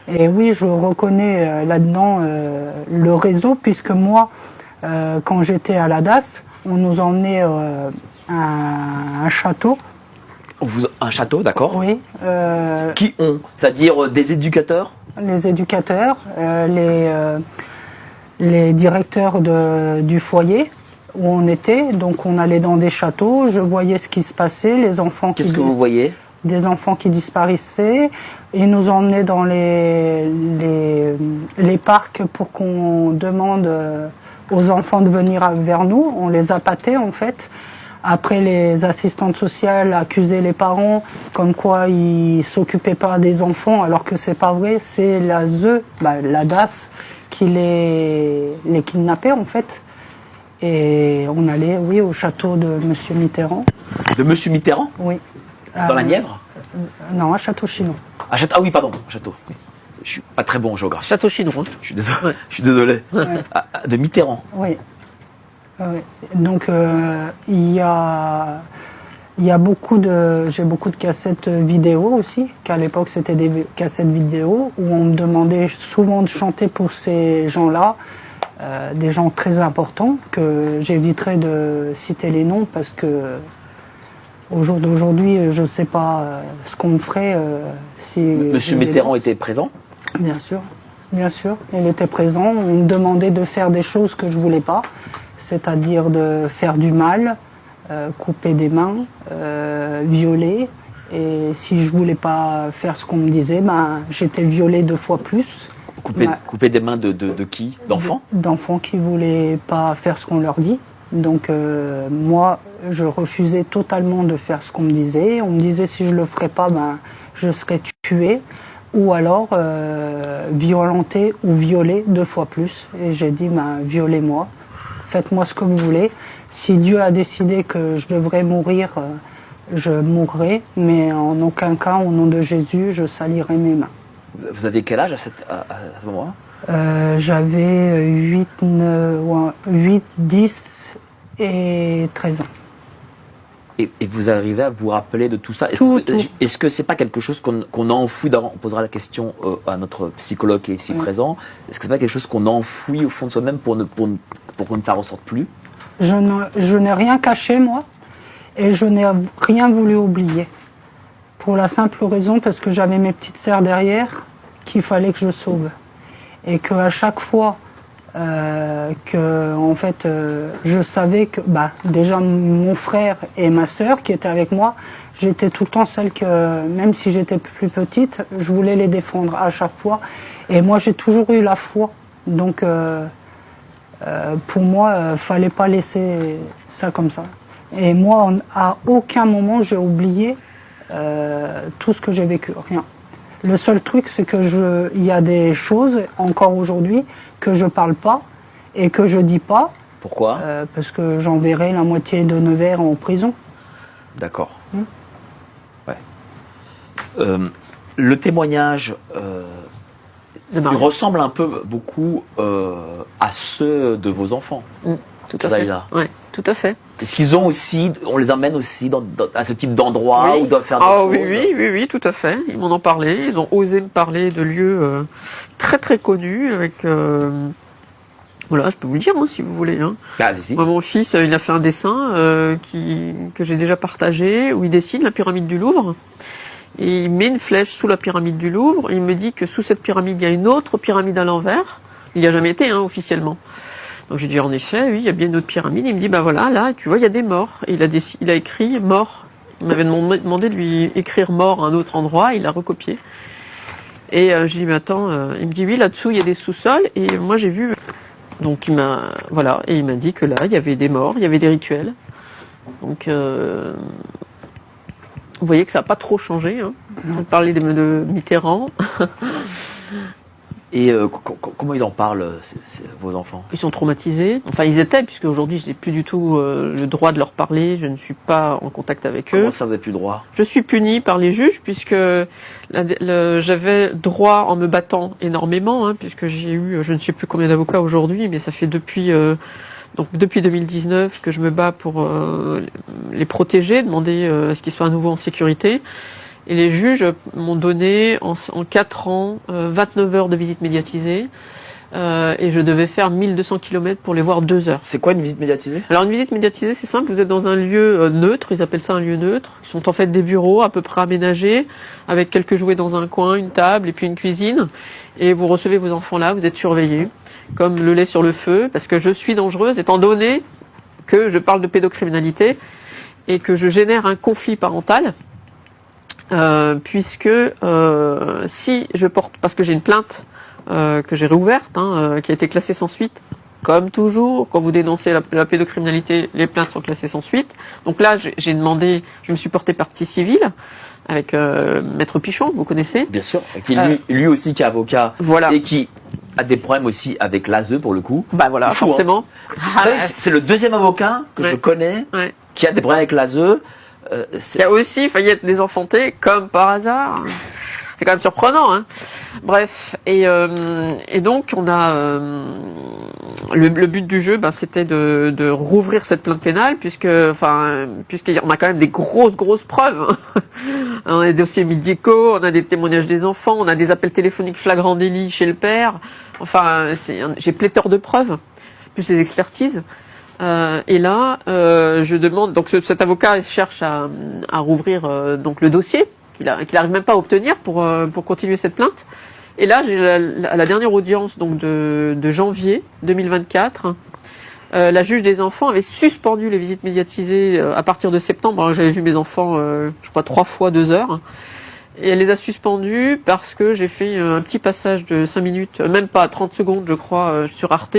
Et oui, je reconnais là-dedans le réseau, puisque moi, quand j'étais à la DAS, on nous emmenait à un château. Un château, d'accord. Oui. Qui ont, c'est-à-dire des éducateurs? Les éducateurs, les directeurs du foyer où on était. Donc on allait dans des châteaux, je voyais ce qui se passait, les enfants Qu'est-ce que vous voyez? Des enfants qui disparaissaient. Ils nous emmenaient dans les parcs pour qu'on demande aux enfants de venir vers nous. On les appâtait en fait. Après, les assistantes sociales accusaient les parents comme quoi ils s'occupaient pas des enfants, alors que c'est pas vrai. C'est la DAS qui les kidnappait en fait. Et on allait, oui, au château de Monsieur Mitterrand. De Monsieur Mitterrand? Oui. Dans la Nièvre? Non, à Château-Chinon. Ah oui, pardon, château. Je suis pas très bon en géographie. Château-Chinon. Hein. Je suis désolé. Ouais. Je suis désolé. Ouais. De Mitterrand. Oui. Donc il y a beaucoup j'ai beaucoup de cassettes vidéo aussi, qu'à l'époque c'était des cassettes vidéo où on me demandait souvent de chanter pour ces gens-là, des gens très importants que j'éviterai de citer les noms parce que au jour d'aujourd'hui je sais pas ce qu'on me ferait si Monsieur Mitterrand était présent? Bien sûr, il était présent. On me demandait de faire des choses que je voulais pas. C'est-à-dire de faire du mal, couper des mains, violer. Et si je voulais pas faire ce qu'on me disait, j'étais violée 2 fois plus. Couper des mains de qui? D'enfants? D'enfants qui voulaient pas faire ce qu'on leur dit. Donc moi, je refusais totalement de faire ce qu'on me disait. On me disait si je le ferais pas, je serais tuée. Ou alors violentée ou violée 2 fois plus. Et j'ai dit, violez-moi. Faites-moi ce que vous voulez. Si Dieu a décidé que je devrais mourir, je mourrai, mais en aucun cas, au nom de Jésus, je salirai mes mains. Vous aviez quel âge à ce moment-là? J'avais 8, 10 et 13 ans. Et vous arrivez à vous rappeler de tout ça? Tout. Est-ce que c'est pas quelque chose qu'on a enfoui on posera la question à notre psychologue qui est ici présent. Est-ce que c'est pas quelque chose qu'on a enfoui au fond de soi-même pour que ça ressorte plus? Je n'ai rien caché, moi, et je n'ai rien voulu oublier. Pour la simple raison parce que j'avais mes petites sœurs derrière qu'il fallait que je sauve. Et qu'à chaque fois je savais que déjà mon frère et ma sœur qui étaient avec moi, j'étais tout le temps celle que, même si j'étais plus petite, je voulais les défendre à chaque fois. Et moi j'ai toujours eu la foi. Donc pour moi, fallait pas laisser ça comme ça. Et moi, à aucun moment j'ai oublié tout ce que j'ai vécu, rien. Le seul truc, c'est que il y a des choses, encore aujourd'hui, que je parle pas et que je dis pas. Pourquoi? Parce que j'enverrai la moitié de Nevers en prison. D'accord. Ouais. Le témoignage il ressemble un peu beaucoup à ceux de vos enfants. Tout à fait. Ouais, tout à fait. Est-ce qu'ils ont aussi, on les emmène aussi à ce type d'endroit où doivent faire des choses? Oui, tout à fait. Ils m'en ont parlé. Ils ont osé me parler de lieux très très connus avec. Voilà, je peux vous le dire si vous voulez. Allez-y. Moi, mon fils, il a fait un dessin que j'ai déjà partagé où il dessine la pyramide du Louvre. Et il met une flèche sous la pyramide du Louvre. Et il me dit que sous cette pyramide, il y a une autre pyramide à l'envers. Il n'y a jamais été, officiellement. Donc j'ai dit en effet, oui, il y a bien une autre pyramide. Il me dit voilà, là, tu vois, il y a des morts. Et il a écrit mort. Il m'avait demandé de lui écrire mort à un autre endroit. Il l'a recopié. Et je lui dis mais attends, il me dit oui, là-dessous il y a des sous-sols. Et moi j'ai vu. Donc il m'a dit que là il y avait des morts, il y avait des rituels. Donc vous voyez que ça n'a pas trop changé. On parlait de Mitterrand. Et comment ils en parlent, vos enfants? Ils sont traumatisés. Enfin, ils étaient, puisque aujourd'hui, je n'ai plus du tout le droit de leur parler. Je ne suis pas en contact avec eux. Comment ça, vous n'avez plus le droit? Je suis punie par les juges, puisque j'avais droit en me battant énormément, puisque j'ai eu, je ne sais plus combien d'avocats aujourd'hui, mais ça fait depuis 2019 que je me bats pour les protéger, demander à ce qu'ils soient à nouveau en sécurité. Et les juges m'ont donné en 4 ans 29 heures de visite médiatisée. Et je devais faire 1200 km pour les voir 2 heures. C'est quoi une visite médiatisée? Alors une visite médiatisée, c'est simple, vous êtes dans un lieu neutre, ils appellent ça un lieu neutre. Ce sont en fait des bureaux à peu près aménagés, avec quelques jouets dans un coin, une table et puis une cuisine. Et vous recevez vos enfants là, vous êtes surveillés, comme le lait sur le feu, parce que je suis dangereuse, étant donné que je parle de pédocriminalité et que je génère un conflit parental. Puisque si je porte, parce que j'ai une plainte que j'ai réouverte, qui a été classée sans suite, comme toujours, quand vous dénoncez la pédocriminalité, les plaintes sont classées sans suite. Donc là, j'ai demandé, je me suis porté partie civile avec Maître Pichon, vous connaissez. Bien sûr, qui lui aussi qui est avocat, voilà. Et qui a des problèmes aussi avec l'ASE pour le coup. Bah voilà, Fou, forcément. C'est le deuxième avocat que je connais qui a des problèmes avec l'ASE. Il y a aussi failli être désenfanté, comme par hasard. C'est quand même surprenant, hein. Bref, et donc on a le but du jeu, c'était de rouvrir cette plainte pénale, puisqu'il y a quand même des grosses preuves. On a des dossiers médicaux, on a des témoignages des enfants, on a des appels téléphoniques flagrants délit chez le père. Enfin, j'ai pléthore de preuves, plus les expertises. Et là, je demande, donc cet avocat cherche à rouvrir donc le dossier qu'il arrive même pas à obtenir pour continuer cette plainte. Et là, j'ai la dernière audience donc de janvier 2024. La juge des enfants avait suspendu les visites médiatisées à partir de septembre. Alors, j'avais vu mes enfants, je crois 3 fois 2 heures. Et elle les a suspendues parce que j'ai fait un petit passage de 5 minutes, même pas 30 secondes, je crois, sur Arte,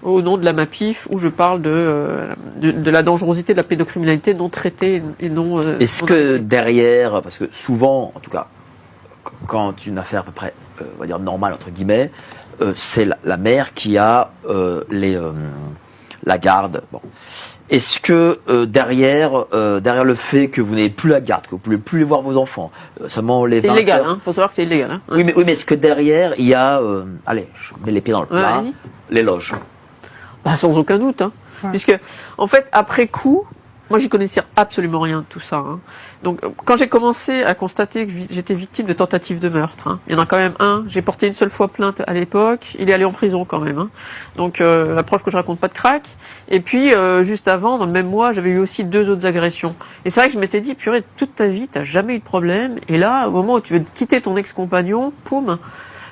au nom de la MAPIF, où je parle de la dangerosité de la pédocriminalité non traitée et non... Est-ce que derrière, parce que souvent, en tout cas, quand une affaire à peu près, on va dire normale, entre guillemets, c'est la mère qui a la garde. Bon. Est-ce que derrière le fait que vous n'avez plus la garde, que vous ne pouvez plus voir vos enfants, seulement les 20 C'est illégal, heures, faut savoir que c'est illégal. Hein. Oui, mais est-ce que derrière, il y a... allez, je mets les pieds dans le plat, l'éloge. Sans aucun doute, hein. Puisque, en fait, après coup, moi j'y connaissais absolument rien de tout ça. Hein. Donc, quand j'ai commencé à constater que j'étais victime de tentative de meurtre, il y en a quand même un, j'ai porté une seule fois plainte à l'époque, il est allé en prison quand même. Hein. Donc, la preuve que je raconte pas de crack. Et puis, juste avant, dans le même mois, j'avais eu aussi 2 autres agressions. Et c'est vrai que je m'étais dit, purée, toute ta vie, t'as jamais eu de problème. Et là, au moment où tu veux quitter ton ex-compagnon, poum,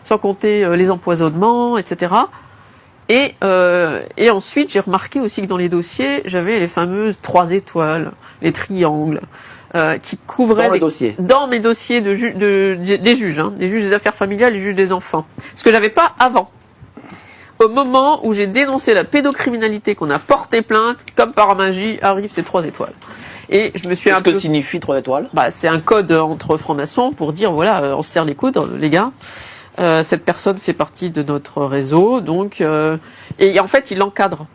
sans compter les empoisonnements, etc., et ensuite, j'ai remarqué aussi que dans les dossiers, j'avais les fameuses 3 étoiles, les triangles, qui couvraient dans mes dossiers des juges, des juges des affaires familiales, des juges des enfants. Ce que j'avais pas avant. Au moment où j'ai dénoncé la pédocriminalité, qu'on a porté plainte, comme par magie, arrivent ces 3 étoiles. Et je me suis Qu'est-ce que signifie 3 étoiles? C'est un code entre francs-maçons pour dire, voilà, on se serre les coudes, les gars. Cette personne fait partie de notre réseau, donc et en fait il l'encadre.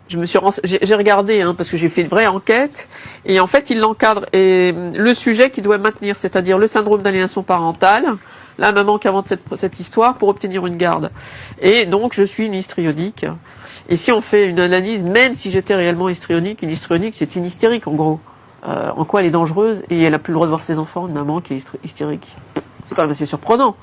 J'ai regardé parce que j'ai fait une vraie enquête et en fait il l'encadre et le sujet qu'il doit maintenir, c'est-à-dire le syndrome d'aliénation parentale, la maman qui invente cette histoire pour obtenir une garde. Et donc je suis une histrionique. Et si on fait une analyse, même si j'étais réellement histrionique, une histrionique c'est une hystérique en gros. En quoi elle est dangereuse et elle a plus le droit de voir ses enfants, une maman qui est hystérique. C'est quand même assez surprenant.